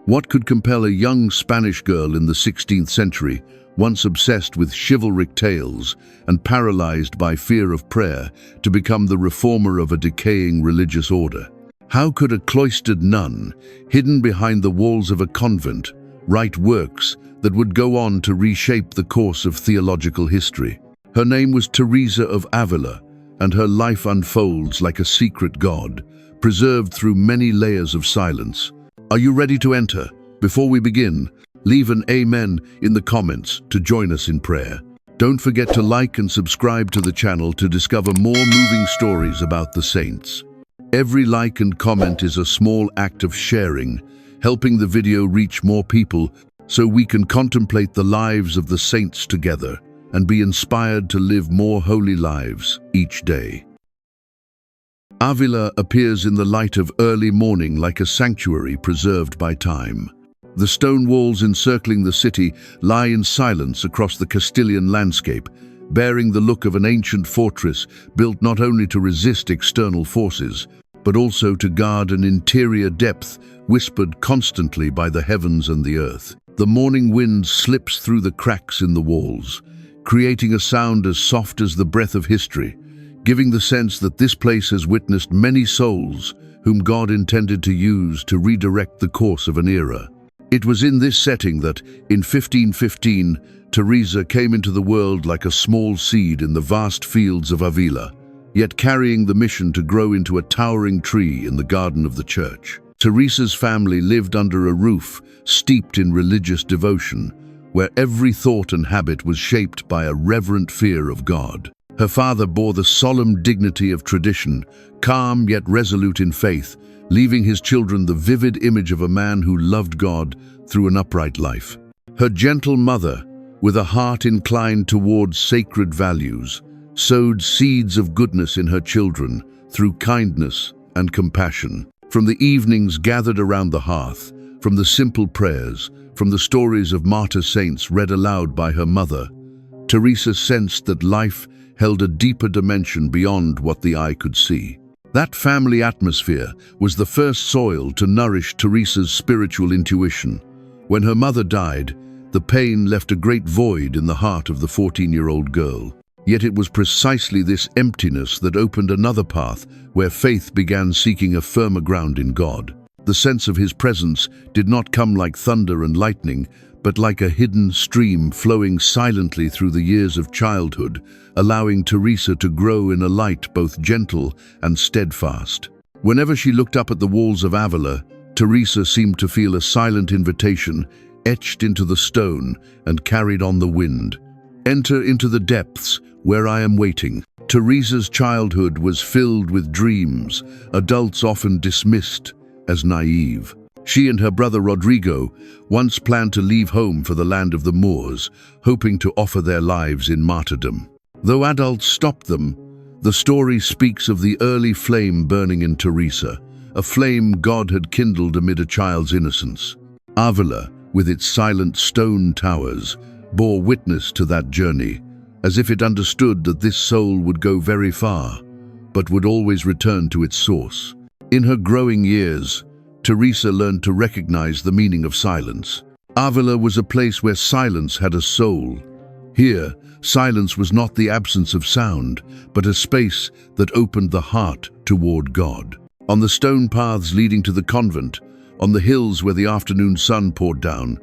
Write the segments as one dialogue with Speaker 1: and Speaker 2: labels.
Speaker 1: What could compel a young Spanish girl in the 16th century, once obsessed with chivalric tales and paralyzed by fear of prayer, to become the reformer of a decaying religious order? How could a cloistered nun, hidden behind the walls of a convent, write works that would go on to reshape the course of theological history? Her name was Teresa of Ávila, and her life unfolds like a secret god, preserved through many layers of silence. Are you ready to enter? Before we begin, leave an amen in the comments to join us in prayer. Don't forget to like and subscribe to the channel to discover more moving stories about the saints. Every like and comment is a small act of sharing, helping the video reach more people so we can contemplate the lives of the saints together and be inspired to live more holy lives each day. Avila appears in the light of early morning like a sanctuary preserved by time. The stone walls encircling the city lie in silence across the Castilian landscape, bearing the look of an ancient fortress built not only to resist external forces, but also to guard an interior depth whispered constantly by the heavens and the earth. The morning wind slips through the cracks in the walls, creating a sound as soft as the breath of history, giving the sense that this place has witnessed many souls whom God intended to use to redirect the course of an era. It was in this setting that, in 1515, Teresa came into the world like a small seed in the vast fields of Avila, yet carrying the mission to grow into a towering tree in the garden of the church. Teresa's family lived under a roof steeped in religious devotion, where every thought and habit was shaped by a reverent fear of God. Her father bore the solemn dignity of tradition, calm yet resolute in faith, leaving his children the vivid image of a man who loved God through an upright life. Her gentle mother, with a heart inclined towards sacred values, sowed seeds of goodness in her children through kindness and compassion. From the evenings gathered around the hearth, from the simple prayers, from the stories of martyr saints read aloud by her mother, Teresa sensed that life held a deeper dimension beyond what the eye could see. That family atmosphere was the first soil to nourish Teresa's spiritual intuition. When her mother died, the pain left a great void in the heart of the 14-year-old girl. Yet it was precisely this emptiness that opened another path where faith began seeking a firmer ground in God. The sense of His presence did not come like thunder and lightning, but like a hidden stream flowing silently through the years of childhood, allowing Teresa to grow in a light both gentle and steadfast. Whenever she looked up at the walls of Avila, Teresa seemed to feel a silent invitation etched into the stone and carried on the wind. Enter into the depths where I am waiting. Teresa's childhood was filled with dreams, adults often dismissed as naive. She and her brother Rodrigo once planned to leave home for the land of the Moors, hoping to offer their lives in martyrdom. Though adults stopped them, the story speaks of the early flame burning in Teresa, a flame God had kindled amid a child's innocence. Avila, with its silent stone towers, bore witness to that journey, as if it understood that this soul would go very far, but would always return to its source. In her growing years, Teresa learned to recognize the meaning of silence. Avila was a place where silence had a soul. Here, silence was not the absence of sound, but a space that opened the heart toward God. On the stone paths leading to the convent, on the hills where the afternoon sun poured down,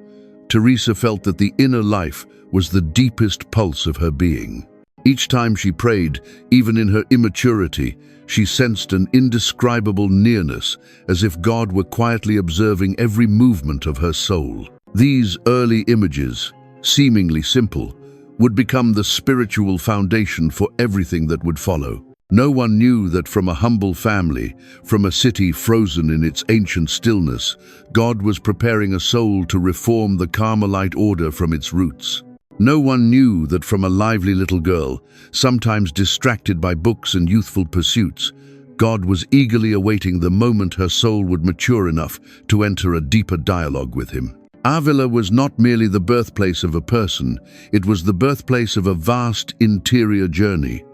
Speaker 1: Teresa felt that the inner life was the deepest pulse of her being. Each time she prayed, even in her immaturity, she sensed an indescribable nearness, as if God were quietly observing every movement of her soul. These early images, seemingly simple, would become the spiritual foundation for everything that would follow. No one knew that from a humble family, from a city frozen in its ancient stillness, God was preparing a soul to reform the Carmelite order from its roots. No one knew that from a lively little girl, sometimes distracted by books and youthful pursuits, God was eagerly awaiting the moment her soul would mature enough to enter a deeper dialogue with Him. Avila was not merely the birthplace of a person, it was the birthplace of a vast interior journey.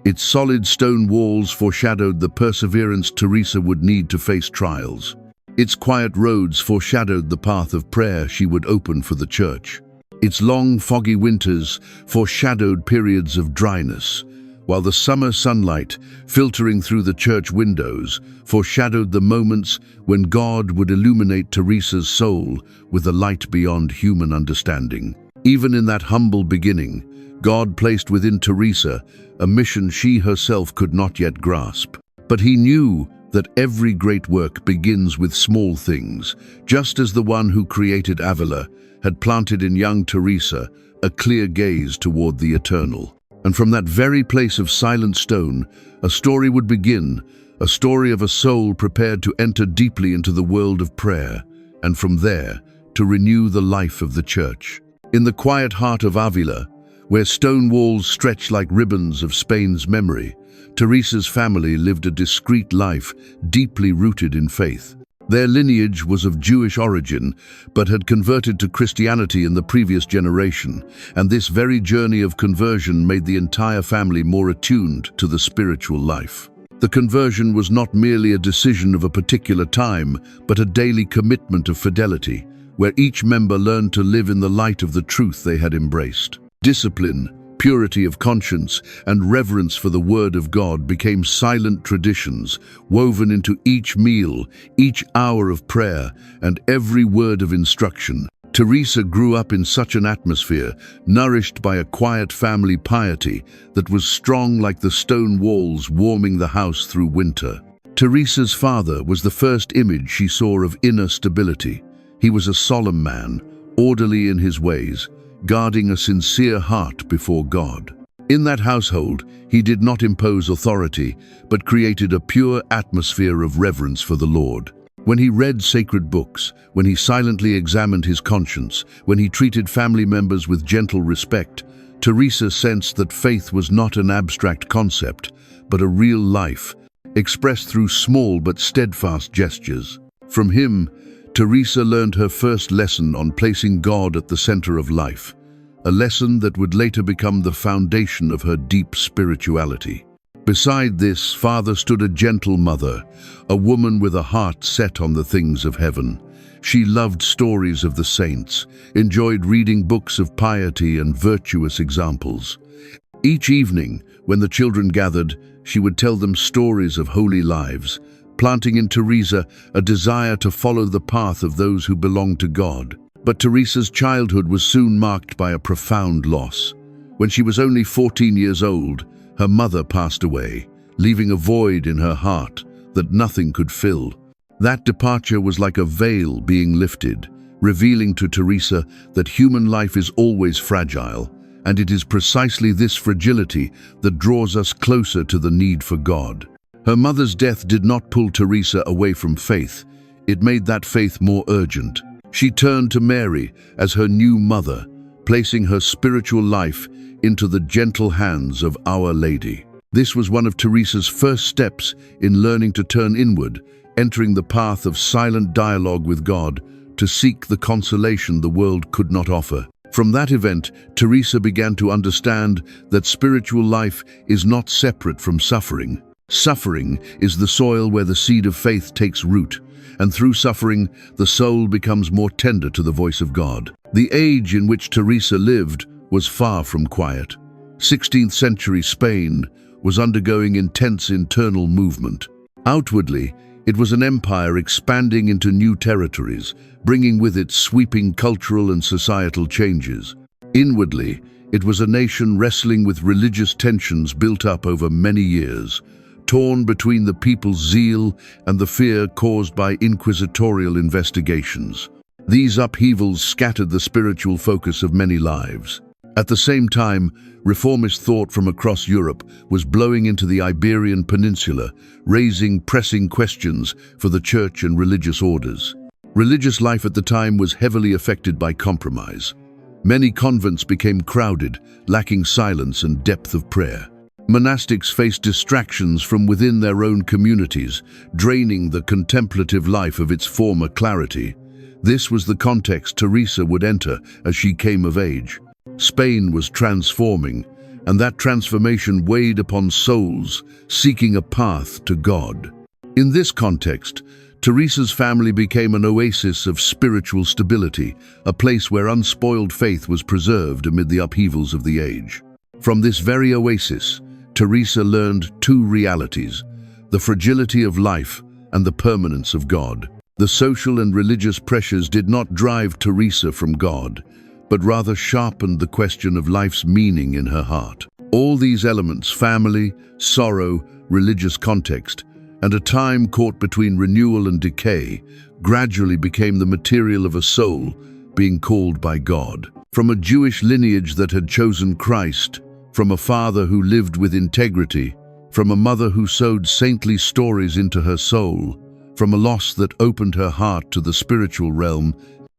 Speaker 1: Its solid stone walls foreshadowed the perseverance Teresa would need to face trials. Its quiet roads foreshadowed the path of prayer she would open for the church. Its long, foggy winters foreshadowed periods of dryness, while the summer sunlight, filtering through the church windows, foreshadowed the moments when God would illuminate Teresa's soul with a light beyond human understanding. Even in that humble beginning, God placed within Teresa a mission she herself could not yet grasp. But he knew that every great work begins with small things, just as the one who created Avila had planted in young Teresa a clear gaze toward the eternal. And from that very place of silent stone, a story would begin, a story of a soul prepared to enter deeply into the world of prayer, and from there, to renew the life of the church. In the quiet heart of Avila, where stone walls stretch like ribbons of Spain's memory, Teresa's family lived a discreet life, deeply rooted in faith. Their lineage was of Jewish origin, but had converted to Christianity in the previous generation, and this very journey of conversion made the entire family more attuned to the spiritual life. The conversion was not merely a decision of a particular time, but a daily commitment of fidelity, where each member learned to live in the light of the truth they had embraced. Discipline, purity of conscience, and reverence for the Word of God became silent traditions, woven into each meal, each hour of prayer, and every word of instruction. Teresa grew up in such an atmosphere, nourished by a quiet family piety that was strong like the stone walls warming the house through winter. Teresa's father was the first image she saw of inner stability. He was a solemn man, orderly in his ways, guarding a sincere heart before God. In that household, he did not impose authority, but created a pure atmosphere of reverence for the Lord. When he read sacred books, when he silently examined his conscience, when he treated family members with gentle respect, Teresa sensed that faith was not an abstract concept, but a real life, expressed through small but steadfast gestures. From him, Teresa learned her first lesson on placing God at the center of life, a lesson that would later become the foundation of her deep spirituality. Beside this father stood a gentle mother, a woman with a heart set on the things of heaven. She loved stories of the saints, enjoyed reading books of piety and virtuous examples. Each evening, when the children gathered, she would tell them stories of holy lives, planting in Teresa a desire to follow the path of those who belonged to God. But Teresa's childhood was soon marked by a profound loss. When she was only 14 years old, her mother passed away, leaving a void in her heart that nothing could fill. That departure was like a veil being lifted, revealing to Teresa that human life is always fragile, and it is precisely this fragility that draws us closer to the need for God. Her mother's death did not pull Teresa away from faith. It made that faith more urgent. She turned to Mary as her new mother, placing her spiritual life into the gentle hands of Our Lady. This was one of Teresa's first steps in learning to turn inward, entering the path of silent dialogue with God to seek the consolation the world could not offer. From that event, Teresa began to understand that spiritual life is not separate from suffering. Suffering is the soil where the seed of faith takes root, and through suffering, the soul becomes more tender to the voice of God. The age in which Teresa lived was far from quiet. 16th century Spain was undergoing intense internal movement. Outwardly, it was an empire expanding into new territories, bringing with it sweeping cultural and societal changes. Inwardly, it was a nation wrestling with religious tensions built up over many years, torn between the people's zeal and the fear caused by inquisitorial investigations. These upheavals scattered the spiritual focus of many lives. At the same time, reformist thought from across Europe was blowing into the Iberian Peninsula, raising pressing questions for the church and religious orders. Religious life at the time was heavily affected by compromise. Many convents became crowded, lacking silence and depth of prayer. Monastics faced distractions from within their own communities, draining the contemplative life of its former clarity. This was the context Teresa would enter as she came of age. Spain was transforming, and that transformation weighed upon souls seeking a path to God. In this context, Teresa's family became an oasis of spiritual stability, a place where unspoiled faith was preserved amid the upheavals of the age. From this very oasis, Teresa learned two realities: the fragility of life and the permanence of God. The social and religious pressures did not drive Teresa from God, but rather sharpened the question of life's meaning in her heart. All these elements, family, sorrow, religious context, and a time caught between renewal and decay, gradually became the material of a soul being called by God. From a Jewish lineage that had chosen Christ, from a father who lived with integrity, from a mother who sewed saintly stories into her soul, from a loss that opened her heart to the spiritual realm,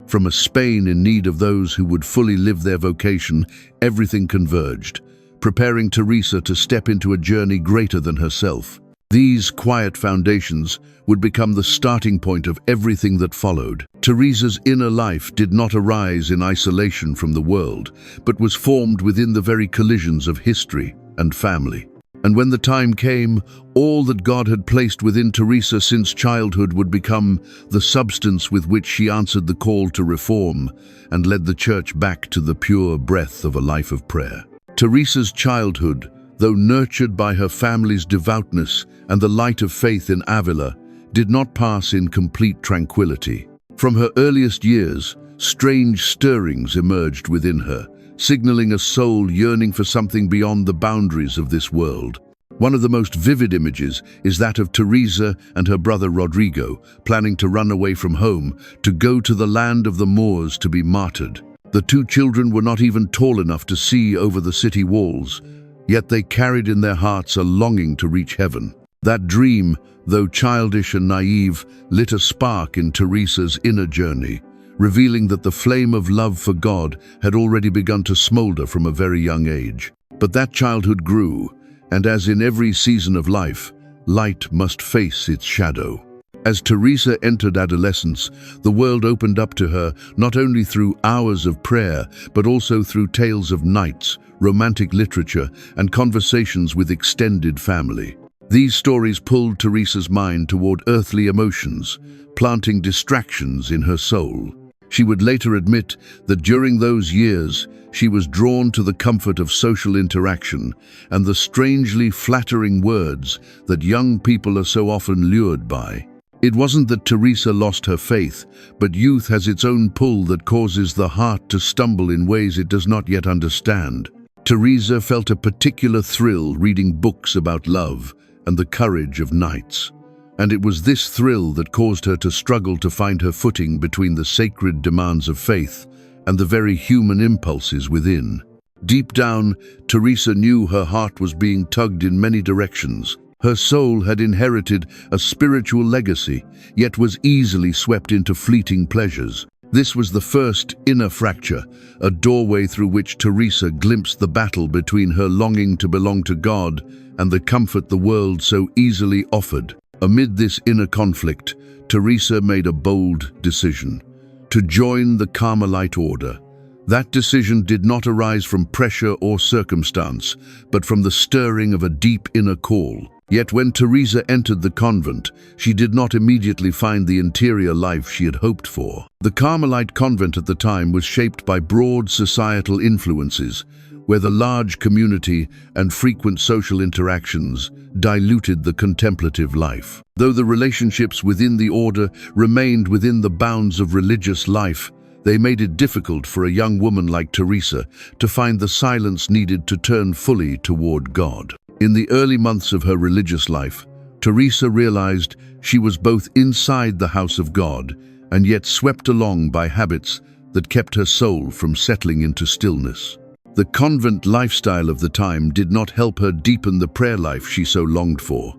Speaker 1: from a Spain in need of those who would fully live their vocation, everything converged, preparing Teresa to step into a journey greater than herself. These quiet foundations would become the starting point of everything that followed. Teresa's inner life did not arise in isolation from the world, but was formed within the very collisions of history and family. And when the time came, all that God had placed within Teresa since childhood would become the substance with which she answered the call to reform and led the church back to the pure breath of a life of prayer. Teresa's childhood, though nurtured by her family's devoutness and the light of faith in Avila, did not pass in complete tranquility. From her earliest years, strange stirrings emerged within her, signaling a soul yearning for something beyond the boundaries of this world. One of the most vivid images is that of Teresa and her brother Rodrigo, planning to run away from home, to go to the land of the Moors to be martyred. The two children were not even tall enough to see over the city walls, yet they carried in their hearts a longing to reach heaven. That dream, though childish and naive, lit a spark in Teresa's inner journey, revealing that the flame of love for God had already begun to smolder from a very young age. But that childhood grew, and as in every season of life, light must face its shadow. As Teresa entered adolescence, the world opened up to her not only through hours of prayer, but also through tales of nights, romantic literature, and conversations with extended family. These stories pulled Teresa's mind toward earthly emotions, planting distractions in her soul. She would later admit that during those years, she was drawn to the comfort of social interaction and the strangely flattering words that young people are so often lured by. It wasn't that Teresa lost her faith, but youth has its own pull that causes the heart to stumble in ways it does not yet understand. Teresa felt a particular thrill reading books about love and the courage of knights. And it was this thrill that caused her to struggle to find her footing between the sacred demands of faith and the very human impulses within. Deep down, Teresa knew her heart was being tugged in many directions. Her soul had inherited a spiritual legacy, yet was easily swept into fleeting pleasures. This was the first inner fracture, a doorway through which Teresa glimpsed the battle between her longing to belong to God and the comfort the world so easily offered. Amid this inner conflict, Teresa made a bold decision: to join the Carmelite order. That decision did not arise from pressure or circumstance, but from the stirring of a deep inner call. Yet when Teresa entered the convent, she did not immediately find the interior life she had hoped for. The Carmelite convent at the time was shaped by broad societal influences, where the large community and frequent social interactions diluted the contemplative life. Though the relationships within the order remained within the bounds of religious life, they made it difficult for a young woman like Teresa to find the silence needed to turn fully toward God. In the early months of her religious life, Teresa realized she was both inside the house of God and yet swept along by habits that kept her soul from settling into stillness. The convent lifestyle of the time did not help her deepen the prayer life she so longed for.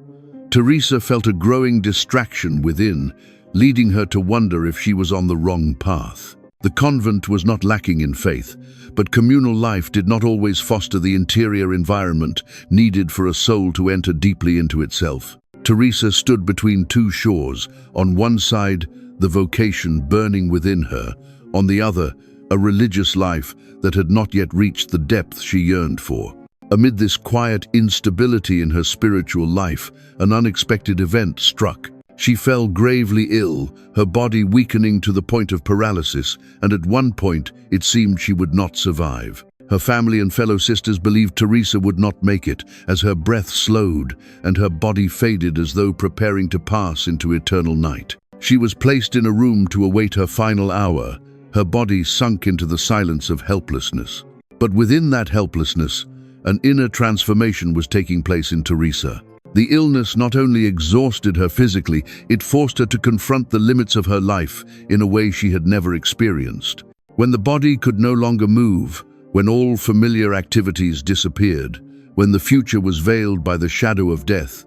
Speaker 1: Teresa felt a growing distraction within, leading her to wonder if she was on the wrong path. The convent was not lacking in faith, but communal life did not always foster the interior environment needed for a soul to enter deeply into itself. Teresa stood between two shores. On one side, the vocation burning within her; on the other, a religious life that had not yet reached the depth she yearned for. Amid this quiet instability in her spiritual life, an unexpected event struck. She fell gravely ill, her body weakening to the point of paralysis, and at one point it seemed she would not survive. Her family and fellow sisters believed Teresa would not make it, as her breath slowed and her body faded as though preparing to pass into eternal night. She was placed in a room to await her final hour, her body sunk into the silence of helplessness. But within that helplessness, an inner transformation was taking place in Teresa. The illness not only exhausted her physically, it forced her to confront the limits of her life in a way she had never experienced. When the body could no longer move, when all familiar activities disappeared, when the future was veiled by the shadow of death,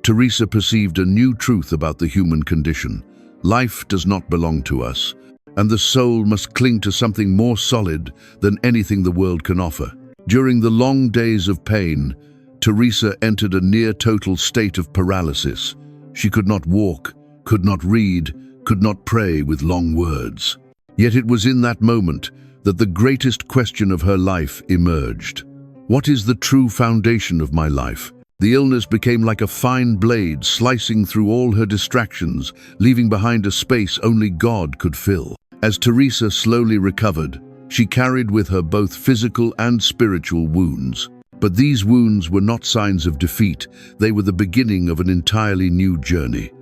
Speaker 1: Teresa perceived a new truth about the human condition. Life does not belong to us, and the soul must cling to something more solid than anything the world can offer. During the long days of pain, Teresa entered a near-total state of paralysis. She could not walk, could not read, could not pray with long words. Yet it was in that moment that the greatest question of her life emerged. What is the true foundation of my life? The illness became like a fine blade slicing through all her distractions, leaving behind a space only God could fill. As Teresa slowly recovered, she carried with her both physical and spiritual wounds. But these wounds were not signs of defeat, they were the beginning of an entirely new journey.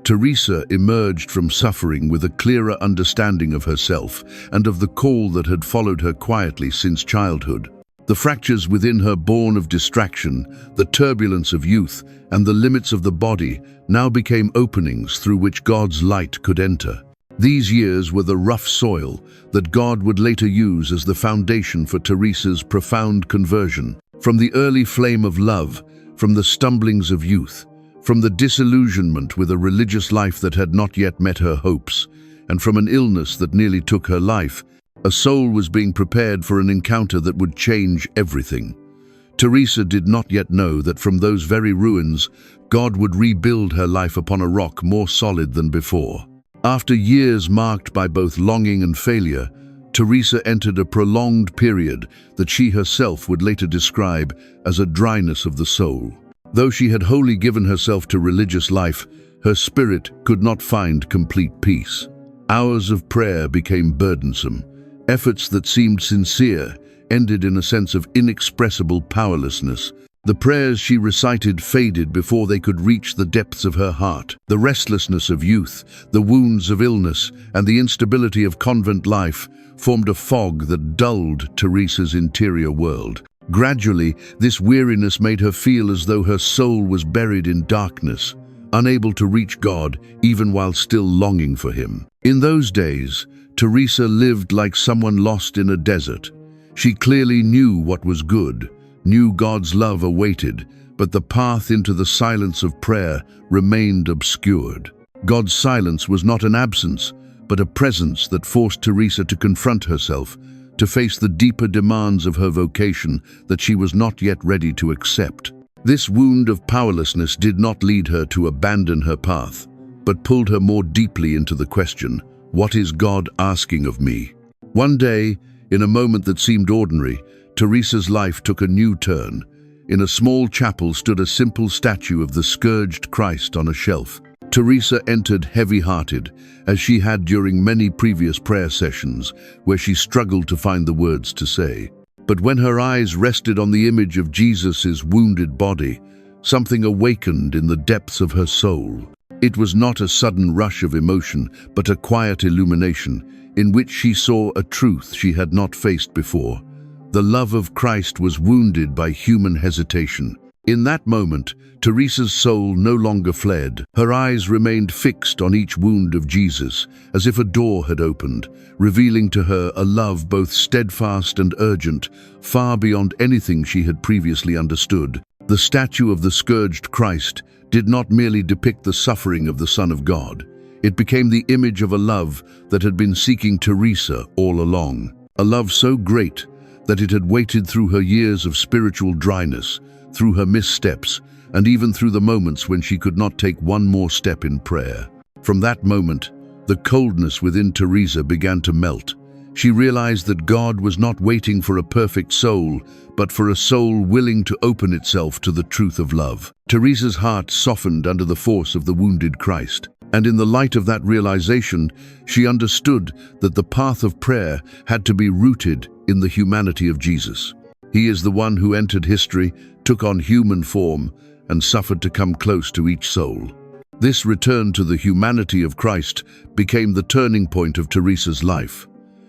Speaker 1: Teresa emerged from suffering with a clearer understanding of herself and of the call that had followed her quietly since childhood. The fractures within her born of distraction, the turbulence of youth, and the limits of the body now became openings through which God's light could enter. These years were the rough soil that God would later use as the foundation for Teresa's profound conversion. From the early flame of love, from the stumblings of youth, from the disillusionment with a religious life that had not yet met her hopes, and from an illness that nearly took her life, a soul was being prepared for an encounter that would change everything. Teresa did not yet know that from those very ruins, God would rebuild her life upon a rock more solid than before. After years marked by both longing and failure, Teresa entered a prolonged period that she herself would later describe as a dryness of the soul. Though she had wholly given herself to religious life, her spirit could not find complete peace. Hours of prayer became burdensome. Efforts that seemed sincere ended in a sense of inexpressible powerlessness. The prayers she recited faded before they could reach the depths of her heart. The restlessness of youth, the wounds of illness, and the instability of convent life formed a fog that dulled Teresa's interior world. Gradually, this weariness made her feel as though her soul was buried in darkness, unable to reach God even while still longing for Him. In those days, Teresa lived like someone lost in a desert. She clearly knew what was good, knew God's love awaited, but the path into the silence of prayer remained obscured. God's silence was not an absence, but a presence that forced Teresa to confront herself, to face the deeper demands of her vocation that she was not yet ready to accept. This wound of powerlessness did not lead her to abandon her path, but pulled her more deeply into the question, what is God asking of me? One day, in a moment that seemed ordinary, Teresa's life took a new turn. In a small chapel stood a simple statue of the scourged Christ on a shelf. Teresa entered heavy-hearted, as she had during many previous prayer sessions, where she struggled to find the words to say. But when her eyes rested on the image of Jesus' wounded body, something awakened in the depths of her soul. It was not a sudden rush of emotion, but a quiet illumination, in which she saw a truth she had not faced before. The love of Christ was wounded by human hesitation. In that moment, Teresa's soul no longer fled. Her eyes remained fixed on each wound of Jesus, as if a door had opened, revealing to her a love both steadfast and urgent, far beyond anything she had previously understood. The statue of the scourged Christ did not merely depict the suffering of the Son of God. It became the image of a love that had been seeking Teresa all along. A love so great that it had waited through her years of spiritual dryness, through her missteps, and even through the moments when she could not take one more step in prayer. From that moment, the coldness within Teresa began to melt, She realized that God was not waiting for a perfect soul, but for a soul willing to open itself to the truth of love. Teresa's heart softened under the force of the wounded Christ, and in the light of that realization, she understood that the path of prayer had to be rooted in the humanity of Jesus. He is the one who entered history, took on human form, and suffered to come close to each soul. This return to the humanity of Christ became the turning point of Teresa's life.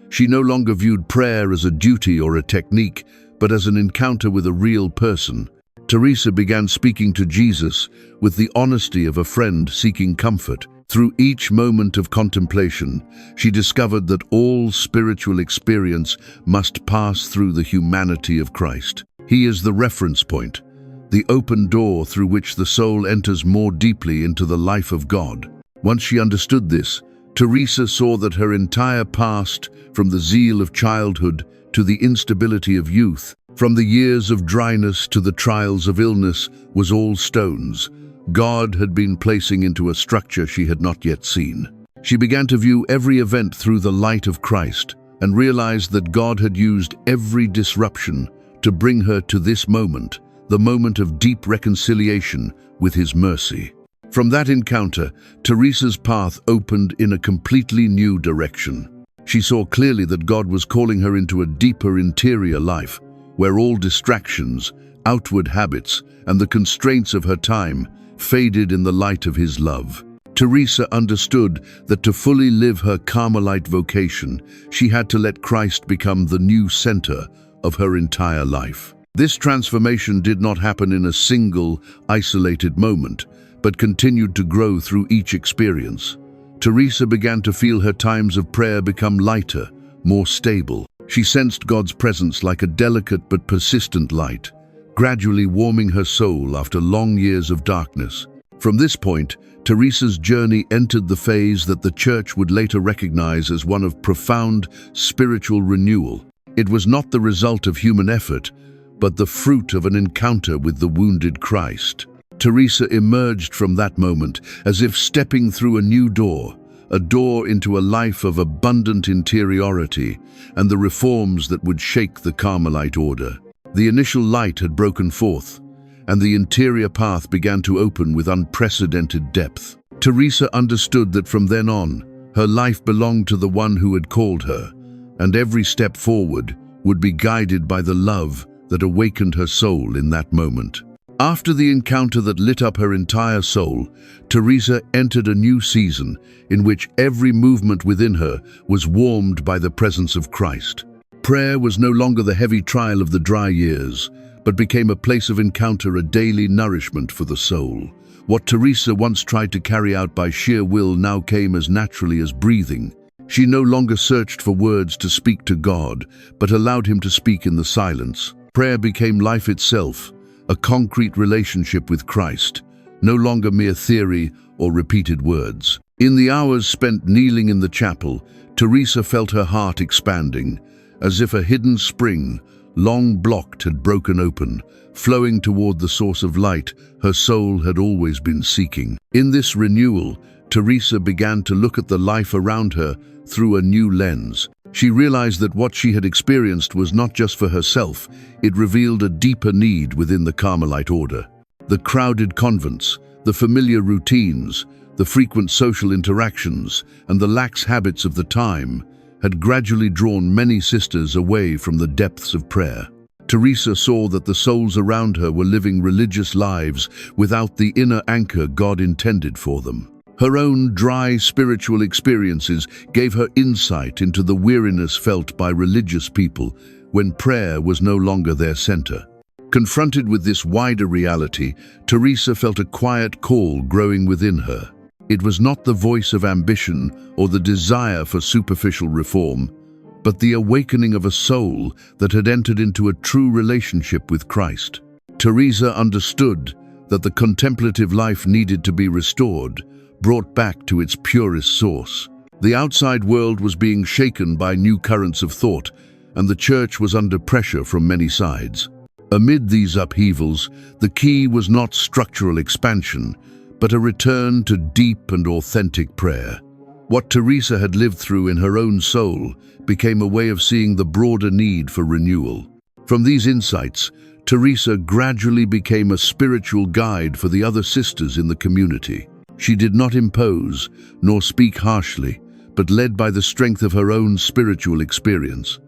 Speaker 1: She no longer viewed prayer as a duty or a technique, but as an encounter with a real person. Teresa began speaking to Jesus with the honesty of a friend seeking comfort. Through each moment of contemplation, she discovered that all spiritual experience must pass through the humanity of Christ. He is the reference point, the open door through which the soul enters more deeply into the life of God. Once she understood this, Teresa saw that her entire past, from the zeal of childhood to the instability of youth, from the years of dryness to the trials of illness, was all stones God had been placing into a structure she had not yet seen. She began to view every event through the light of Christ and realized that God had used every disruption to bring her to this moment, the moment of deep reconciliation with His mercy. From that encounter, Teresa's path opened in a completely new direction. She saw clearly that God was calling her into a deeper interior life, where all distractions, outward habits, and the constraints of her time faded in the light of His love. Teresa understood that to fully live her Carmelite vocation, she had to let Christ become the new center of her entire life. This transformation did not happen in a single, isolated moment, but continued to grow through each experience. Teresa began to feel her times of prayer become lighter, more stable. She sensed God's presence like a delicate but persistent light, gradually warming her soul after long years of darkness. From this point, Teresa's journey entered the phase that the Church would later recognize as one of profound spiritual renewal. It was not the result of human effort, but the fruit of an encounter with the wounded Christ. Teresa emerged from that moment as if stepping through a new door, a door into a life of abundant interiority and the reforms that would shake the Carmelite order. The initial light had broken forth, and the interior path began to open with unprecedented depth. Teresa understood that from then on, her life belonged to the one who had called her, and every step forward would be guided by the love that awakened her soul in that moment. After the encounter that lit up her entire soul, Teresa entered a new season in which every movement within her was warmed by the presence of Christ. Prayer was no longer the heavy trial of the dry years, but became a place of encounter, a daily nourishment for the soul. What Teresa once tried to carry out by sheer will now came as naturally as breathing. She no longer searched for words to speak to God, but allowed Him to speak in the silence. Prayer became life itself, a concrete relationship with Christ, no longer mere theory or repeated words. In the hours spent kneeling in the chapel, Teresa felt her heart expanding, as if a hidden spring, long blocked, had broken open, flowing toward the source of light her soul had always been seeking. In this renewal, Teresa began to look at the life around her through a new lens. She realized that what she had experienced was not just for herself, it revealed a deeper need within the Carmelite order. The crowded convents, the familiar routines, the frequent social interactions, and the lax habits of the time had gradually drawn many sisters away from the depths of prayer. Teresa saw that the souls around her were living religious lives without the inner anchor God intended for them. Her own dry spiritual experiences gave her insight into the weariness felt by religious people when prayer was no longer their center. Confronted with this wider reality, Teresa felt a quiet call growing within her. It was not the voice of ambition or the desire for superficial reform, but the awakening of a soul that had entered into a true relationship with Christ. Teresa understood that the contemplative life needed to be restored, brought back to its purest source. The outside world was being shaken by new currents of thought, and the Church was under pressure from many sides. Amid these upheavals, the key was not structural expansion, but a return to deep and authentic prayer. What Teresa had lived through in her own soul became a way of seeing the broader need for renewal. From these insights, Teresa gradually became a spiritual guide for the other sisters in the community. She did not impose, nor speak harshly, but led by the strength of her own spiritual experience.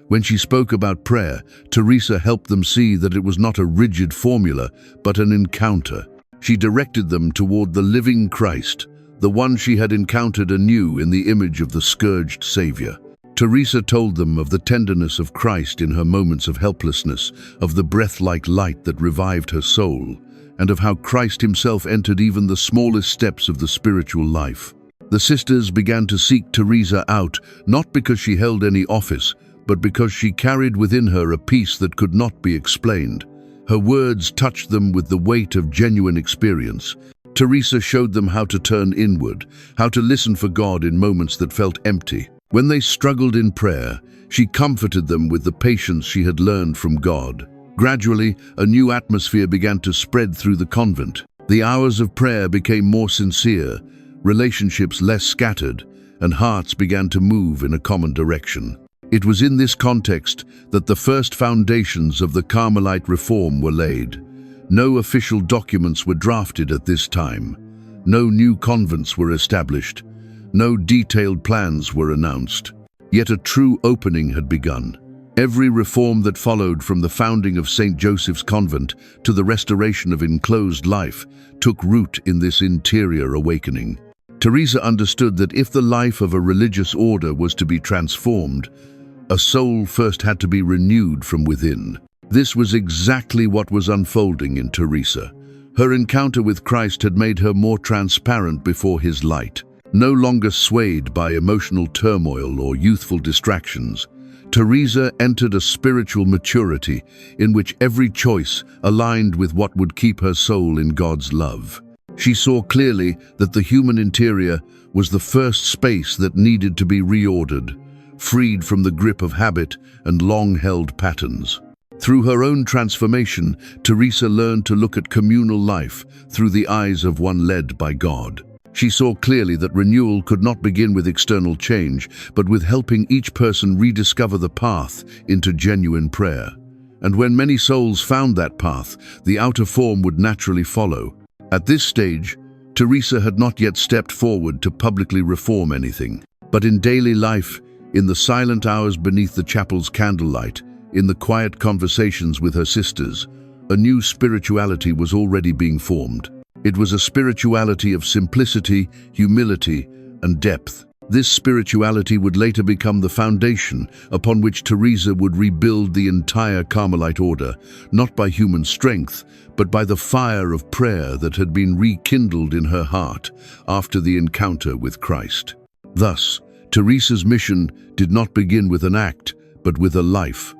Speaker 1: When she spoke about prayer, Teresa helped them see that it was not a rigid formula, but an encounter. She directed them toward the living Christ, the one she had encountered anew in the image of the scourged Savior. Teresa told them of the tenderness of Christ in her moments of helplessness, of the breath-like light that revived her soul, and of how Christ himself entered even the smallest steps of the spiritual life. The sisters began to seek Teresa out, not because she held any office, but because she carried within her a peace that could not be explained. Her words touched them with the weight of genuine experience. Teresa showed them how to turn inward, how to listen for God in moments that felt empty. When they struggled in prayer, she comforted them with the patience she had learned from God. Gradually, a new atmosphere began to spread through the convent. The hours of prayer became more sincere, relationships less scattered, and hearts began to move in a common direction. It was in this context that the first foundations of the Carmelite reform were laid. No official documents were drafted at this time. No new convents were established. No detailed plans were announced. Yet a true opening had begun. Every reform that followed, from the founding of St. Joseph's Convent to the restoration of enclosed life, took root in this interior awakening. Teresa understood that if the life of a religious order was to be transformed, a soul first had to be renewed from within. This was exactly what was unfolding in Teresa. Her encounter with Christ had made her more transparent before his light. No longer swayed by emotional turmoil or youthful distractions, Teresa entered a spiritual maturity in which every choice aligned with what would keep her soul in God's love. She saw clearly that the human interior was the first space that needed to be reordered, freed from the grip of habit and long-held patterns. Through her own transformation, Teresa learned to look at communal life through the eyes of one led by God. She saw clearly that renewal could not begin with external change, but with helping each person rediscover the path into genuine prayer. And when many souls found that path, the outer form would naturally follow. At this stage, Teresa had not yet stepped forward to publicly reform anything. But in daily life, in the silent hours beneath the chapel's candlelight, in the quiet conversations with her sisters, a new spirituality was already being formed. It was a spirituality of simplicity, humility, and depth. This spirituality would later become the foundation upon which Teresa would rebuild the entire Carmelite order, not by human strength, but by the fire of prayer that had been rekindled in her heart after the encounter with Christ. Thus, Teresa's mission did not begin with an act, but with a life.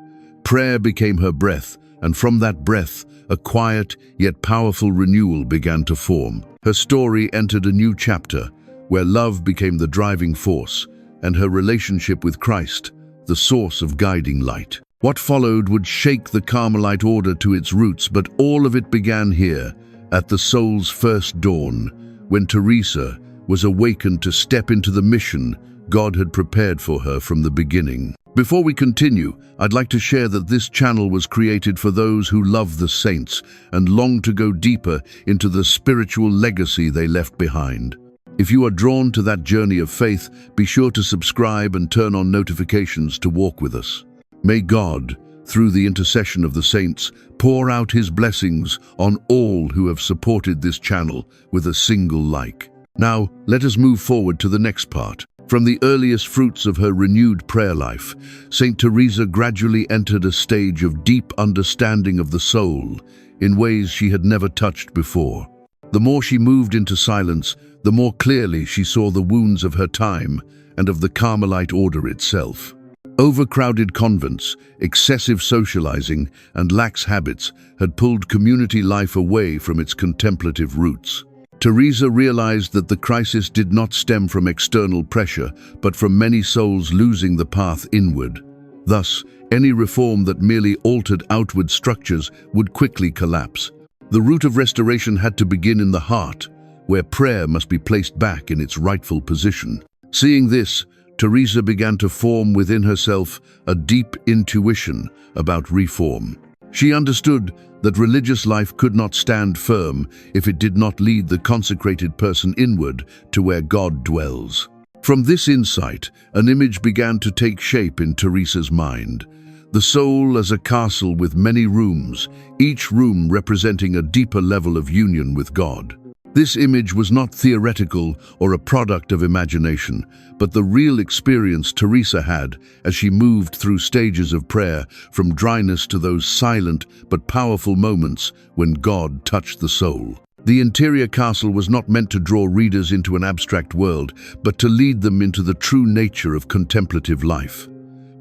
Speaker 1: Prayer became her breath, and from that breath, a quiet yet powerful renewal began to form. Her story entered a new chapter, where love became the driving force, and her relationship with Christ, the source of guiding light. What followed would shake the Carmelite order to its roots, but all of it began here, at the soul's first dawn, when Teresa was awakened to step into the mission God had prepared for her from the beginning. Before we continue, I'd like to share that this channel was created for those who love the saints and long to go deeper into the spiritual legacy they left behind. If you are drawn to that journey of faith, be sure to subscribe and turn on notifications to walk with us. May God, through the intercession of the saints, pour out his blessings on all who have supported this channel with a single like. Now, let us move forward to the next part. From the earliest fruits of her renewed prayer life, St. Teresa gradually entered a stage of deep understanding of the soul in ways she had never touched before. The more she moved into silence, the more clearly she saw the wounds of her time and of the Carmelite order itself. Overcrowded convents, excessive socializing, and lax habits had pulled community life away from its contemplative roots. Teresa realized that the crisis did not stem from external pressure, but from many souls losing the path inward. Thus, any reform that merely altered outward structures would quickly collapse. The root of restoration had to begin in the heart, where prayer must be placed back in its rightful position. Seeing this, Teresa began to form within herself a deep intuition about reform. She understood that religious life could not stand firm if it did not lead the consecrated person inward to where God dwells. From this insight, an image began to take shape in Teresa's mind. The soul as a castle with many rooms, each room representing a deeper level of union with God. This image was not theoretical or a product of imagination, but the real experience Teresa had as she moved through stages of prayer, from dryness to those silent but powerful moments when God touched the soul. The interior castle was not meant to draw readers into an abstract world, but to lead them into the true nature of contemplative life.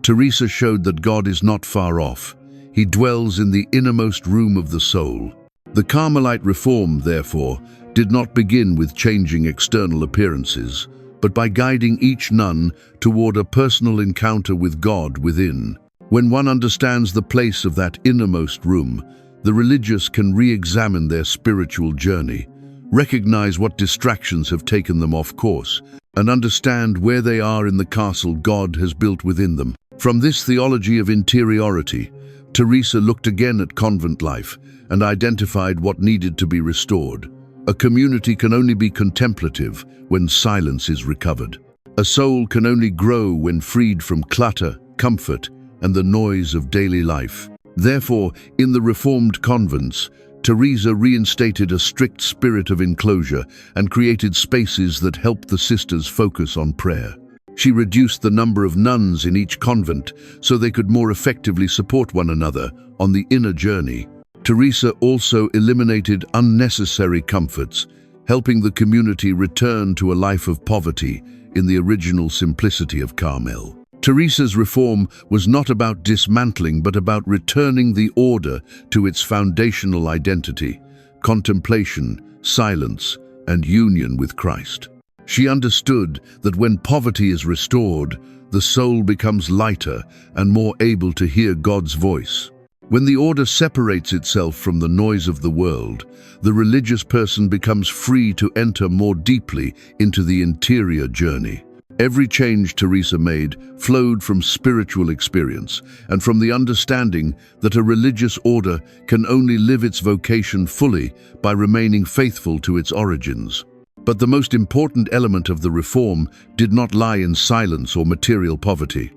Speaker 1: Teresa showed that God is not far off. He dwells in the innermost room of the soul. The Carmelite reform, therefore, did not begin with changing external appearances, but by guiding each nun toward a personal encounter with God within. When one understands the place of that innermost room, the religious can re-examine their spiritual journey, recognize what distractions have taken them off course, and understand where they are in the castle God has built within them. From this theology of interiority, Teresa looked again at convent life and identified what needed to be restored. A community can only be contemplative when silence is recovered. A soul can only grow when freed from clutter, comfort, and the noise of daily life. Therefore, in the reformed convents, Teresa reinstated a strict spirit of enclosure and created spaces that helped the sisters focus on prayer. She reduced the number of nuns in each convent so they could more effectively support one another on the inner journey. Teresa also eliminated unnecessary comforts, helping the community return to a life of poverty in the original simplicity of Carmel. Teresa's reform was not about dismantling, but about returning the order to its foundational identity: contemplation, silence, and union with Christ. She understood that when poverty is restored, the soul becomes lighter and more able to hear God's voice. When the order separates itself from the noise of the world, the religious person becomes free to enter more deeply into the interior journey. Every change Teresa made flowed from spiritual experience and from the understanding that a religious order can only live its vocation fully by remaining faithful to its origins. But the most important element of the reform did not lie in silence or material poverty.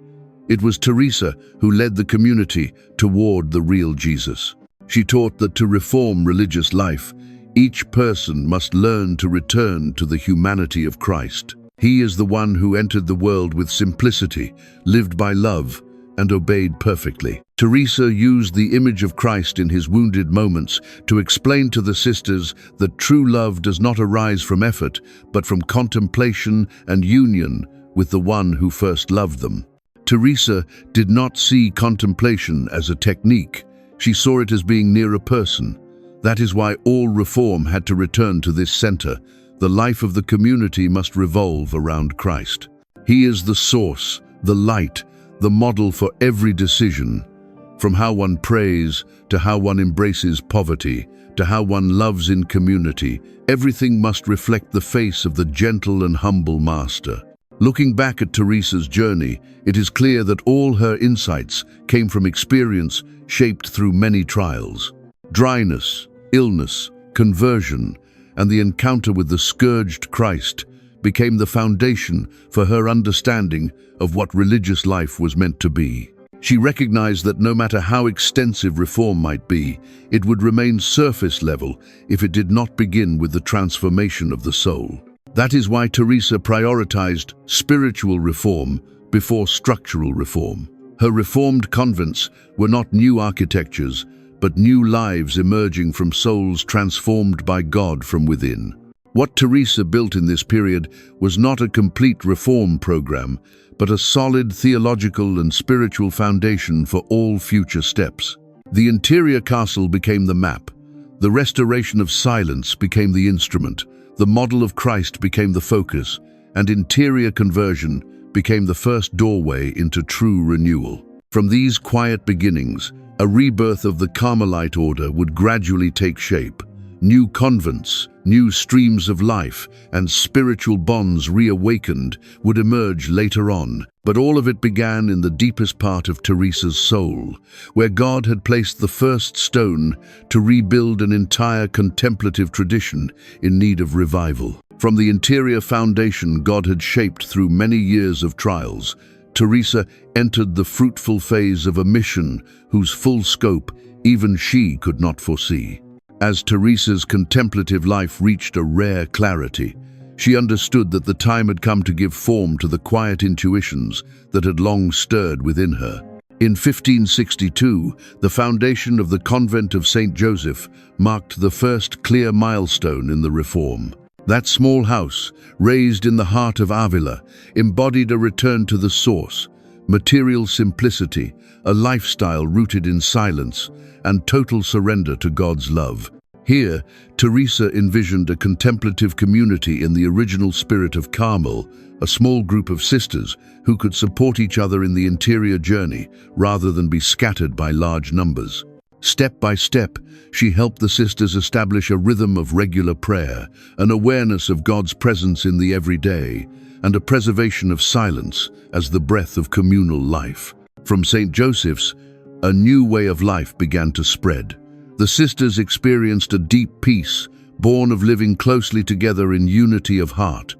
Speaker 1: It was Teresa who led the community toward the real Jesus. She taught that to reform religious life, each person must learn to return to the humanity of Christ. He is the one who entered the world with simplicity, lived by love, and obeyed perfectly. Teresa used the image of Christ in his wounded moments to explain to the sisters that true love does not arise from effort, but from contemplation and union with the one who first loved them. Teresa did not see contemplation as a technique. She saw it as being near a person. That is why all reform had to return to this center. The life of the community must revolve around Christ. He is the source, the light, the model for every decision. From how one prays, to how one embraces poverty, to how one loves in community, everything must reflect the face of the gentle and humble Master. Looking back at Teresa's journey, it is clear that all her insights came from experience shaped through many trials. Dryness, illness, conversion, and the encounter with the scourged Christ became the foundation for her understanding of what religious life was meant to be. She recognized that no matter how extensive reform might be, it would remain surface level if it did not begin with the transformation of the soul. That is why Teresa prioritized spiritual reform before structural reform. Her reformed convents were not new architectures, but new lives emerging from souls transformed by God from within. What Teresa built in this period was not a complete reform program, but a solid theological and spiritual foundation for all future steps. The interior castle became the map. The restoration of silence became the instrument. The model of Christ became the focus, and interior conversion became the first doorway into true renewal. From these quiet beginnings, a rebirth of the Carmelite order would gradually take shape. New convents, new streams of life and spiritual bonds reawakened would emerge later on. But all of it began in the deepest part of Teresa's soul, where God had placed the first stone to rebuild an entire contemplative tradition in need of revival. From the interior foundation God had shaped through many years of trials, Teresa entered the fruitful phase of a mission whose full scope even she could not foresee. As Teresa's contemplative life reached a rare clarity, she understood that the time had come to give form to the quiet intuitions that had long stirred within her. In 1562, the foundation of the convent of St. Joseph marked the first clear milestone in the reform. That small house, raised in the heart of Avila, embodied a return to the source, material simplicity, a lifestyle rooted in silence, and total surrender to God's love. Here, Teresa envisioned a contemplative community in the original spirit of Carmel, a small group of sisters who could support each other in the interior journey rather than be scattered by large numbers. Step by step, she helped the sisters establish a rhythm of regular prayer, an awareness of God's presence in the everyday, and a preservation of silence as the breath of communal life. From St. Joseph's, a new way of life began to spread. The sisters experienced a deep peace, born of living closely together in unity of heart,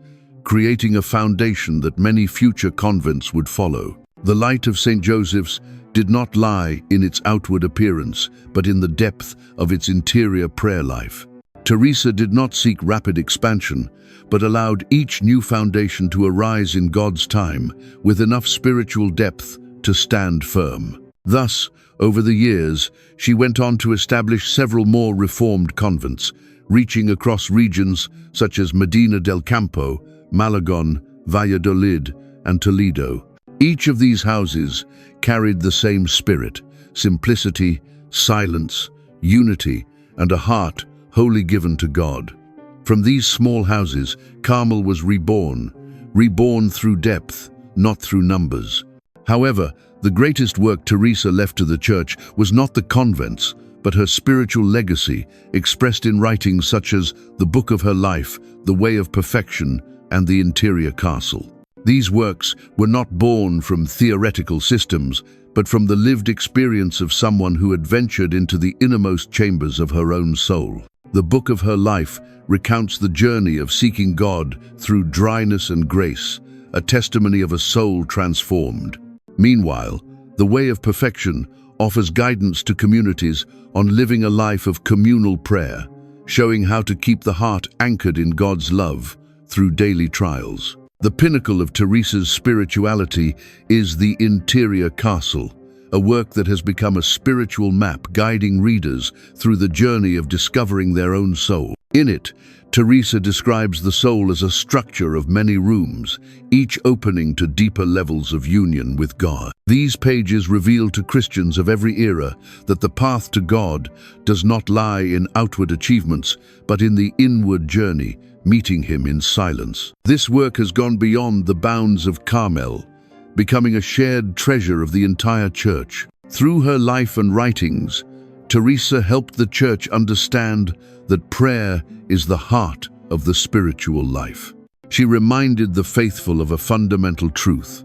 Speaker 1: creating a foundation that many future convents would follow. The light of St. Joseph's did not lie in its outward appearance, but in the depth of its interior prayer life. Teresa did not seek rapid expansion, but allowed each new foundation to arise in God's time, with enough spiritual depth to stand firm. Thus, over the years, she went on to establish several more reformed convents, reaching across regions such as Medina del Campo, Malagon, Valladolid, and Toledo. Each of these houses carried the same spirit: simplicity, silence, unity, and a heart wholly given to God. From these small houses, Carmel was reborn through depth, not through numbers. However, the greatest work Teresa left to the Church was not the convents, but her spiritual legacy, expressed in writings such as the Book of Her Life, The Way of Perfection, and The Interior Castle. These works were not born from theoretical systems, but from the lived experience of someone who had ventured into the innermost chambers of her own soul. The Book of Her Life recounts the journey of seeking God through dryness and grace, a testimony of a soul transformed. Meanwhile, The Way of Perfection offers guidance to communities on living a life of communal prayer, showing how to keep the heart anchored in God's love through daily trials. The pinnacle of Teresa's spirituality is The Interior Castle, a work that has become a spiritual map guiding readers through the journey of discovering their own soul. In it, Teresa describes the soul as a structure of many rooms, each opening to deeper levels of union with God. These pages reveal to Christians of every era that the path to God does not lie in outward achievements, but in the inward journey, meeting Him in silence. This work has gone beyond the bounds of Carmel, becoming a shared treasure of the entire Church. Through her life and writings, Teresa helped the Church understand that prayer is the heart of the spiritual life. She reminded the faithful of a fundamental truth: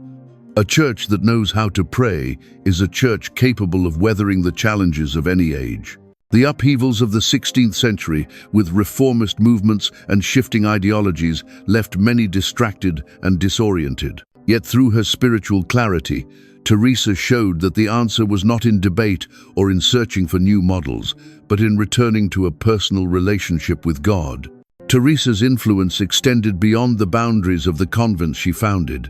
Speaker 1: a church that knows how to pray is a church capable of weathering the challenges of any age. The upheavals of the 16th century, with reformist movements and shifting ideologies, left many distracted and disoriented. Yet through her spiritual clarity, Teresa showed that the answer was not in debate or in searching for new models, but in returning to a personal relationship with God. Teresa's influence extended beyond the boundaries of the convents she founded.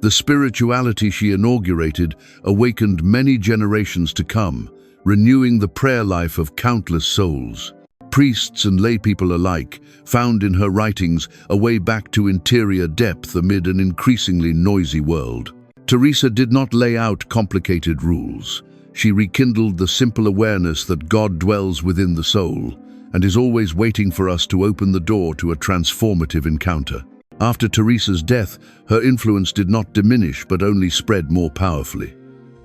Speaker 1: The spirituality she inaugurated awakened many generations to come, renewing the prayer life of countless souls. Priests and laypeople alike found in her writings a way back to interior depth amid an increasingly noisy world. Teresa did not lay out complicated rules. She rekindled the simple awareness that God dwells within the soul and is always waiting for us to open the door to a transformative encounter. After Teresa's death, her influence did not diminish but only spread more powerfully.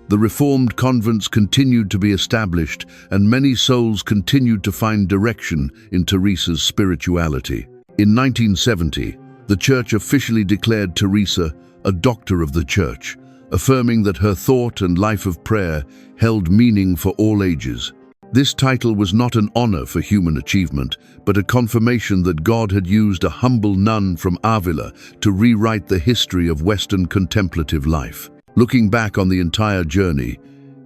Speaker 1: The reformed convents continued to be established, and many souls continued to find direction in Teresa's spirituality. In 1970, the Church officially declared Teresa a Doctor of the Church, affirming that her thought and life of prayer held meaning for all ages. This title was not an honor for human achievement, but a confirmation that God had used a humble nun from Avila to rewrite the history of Western contemplative life. Looking back on the entire journey,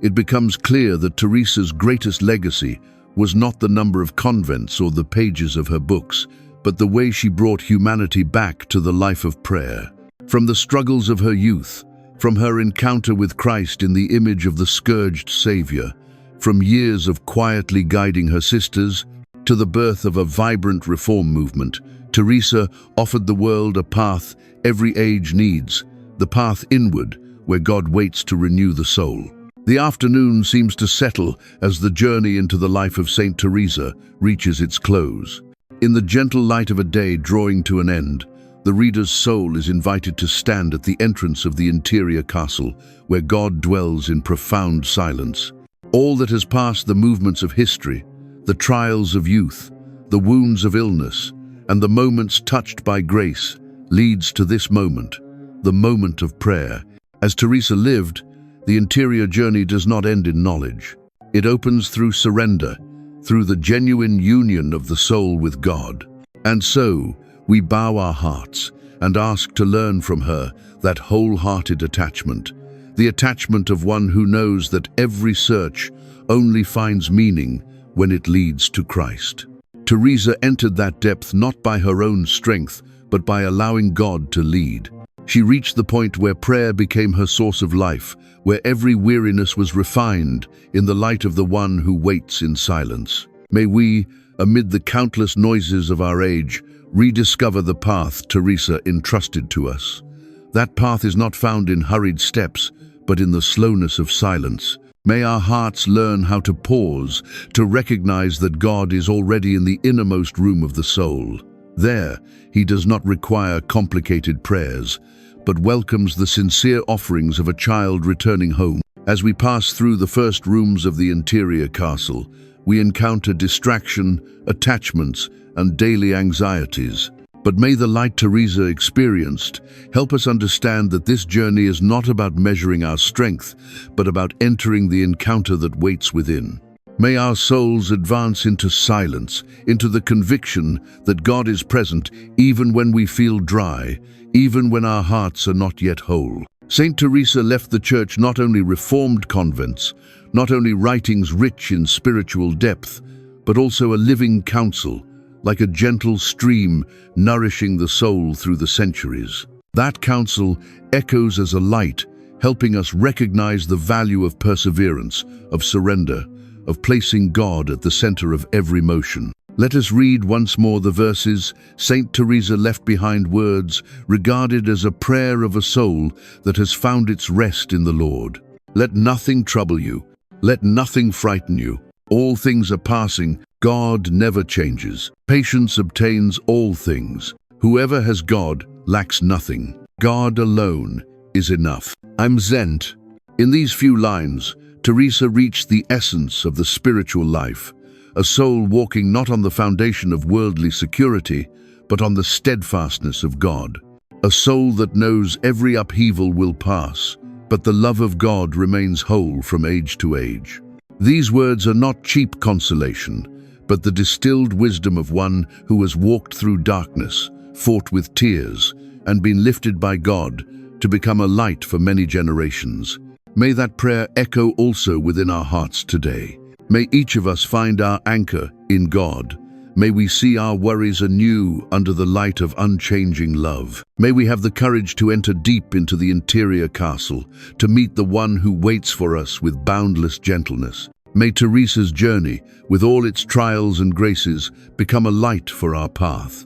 Speaker 1: it becomes clear that Teresa's greatest legacy was not the number of convents or the pages of her books, but the way she brought humanity back to the life of prayer. From the struggles of her youth, from her encounter with Christ in the image of the scourged Savior, from years of quietly guiding her sisters, to the birth of a vibrant reform movement, Teresa offered the world a path every age needs, the path inward, where God waits to renew the soul. The afternoon seems to settle as the journey into the life of Saint Teresa reaches its close. In the gentle light of a day drawing to an end, the reader's soul is invited to stand at the entrance of the interior castle, where God dwells in profound silence. All that has passed the movements of history, the trials of youth, the wounds of illness, and the moments touched by grace, leads to this moment, the moment of prayer. As Teresa lived, the interior journey does not end in knowledge. It opens through surrender, through the genuine union of the soul with God. And so, we bow our hearts and ask to learn from her that wholehearted attachment, the attachment of one who knows that every search only finds meaning when it leads to Christ. Teresa entered that depth not by her own strength, but by allowing God to lead. She reached the point where prayer became her source of life, where every weariness was refined in the light of the one who waits in silence. May we, amid the countless noises of our age, rediscover the path Teresa entrusted to us. That path is not found in hurried steps, but in the slowness of silence. May our hearts learn how to pause, to recognize that God is already in the innermost room of the soul. There, He does not require complicated prayers, but welcomes the sincere offerings of a child returning home. As we pass through the first rooms of the interior castle, we encounter distraction, attachments, and daily anxieties. But may the light Teresa experienced help us understand that this journey is not about measuring our strength, but about entering the encounter that waits within. May our souls advance into silence, into the conviction that God is present even when we feel dry, even when our hearts are not yet whole. Saint Teresa left the Church not only reformed convents, not only writings rich in spiritual depth, but also a living counsel, like a gentle stream nourishing the soul through the centuries. That counsel echoes as a light, helping us recognize the value of perseverance, of surrender, of placing God at the center of every motion. Let us read once more the verses. Saint Teresa left behind words regarded as a prayer of a soul that has found its rest in the Lord. Let nothing trouble you. Let nothing frighten you. All things are passing. God never changes. Patience obtains all things. Whoever has God lacks nothing. God alone is enough. I'm Zent. In these few lines, Teresa reached the essence of the spiritual life, a soul walking not on the foundation of worldly security, but on the steadfastness of God. A soul that knows every upheaval will pass, but the love of God remains whole from age to age. These words are not cheap consolation, but the distilled wisdom of one who has walked through darkness, fought with tears, and been lifted by God to become a light for many generations. May that prayer echo also within our hearts today. May each of us find our anchor in God. May we see our worries anew under the light of unchanging love. May we have the courage to enter deep into the interior castle, to meet the one who waits for us with boundless gentleness. May Teresa's journey, with all its trials and graces, become a light for our path.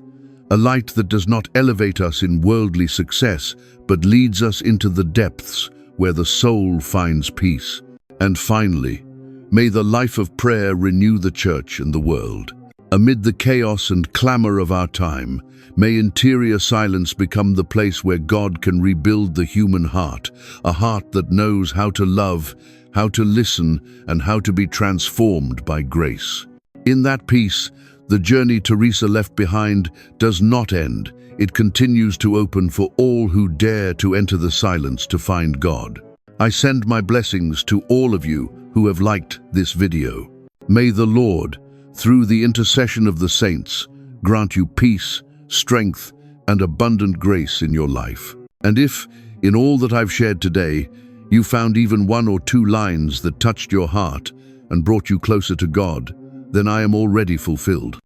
Speaker 1: A light that does not elevate us in worldly success, but leads us into the depths where the soul finds peace. And finally, may the life of prayer renew the Church and the world. Amid the chaos and clamor of our time, may interior silence become the place where God can rebuild the human heart, a heart that knows how to love, how to listen, and how to be transformed by grace. In that peace, the journey Teresa left behind does not end. It continues to open for all who dare to enter the silence to find God. I send my blessings to all of you who have liked this video. May the Lord, through the intercession of the saints, grant you peace, strength, and abundant grace in your life. And if, in all that I've shared today, you found even 1 or 2 lines that touched your heart and brought you closer to God, then I am already fulfilled.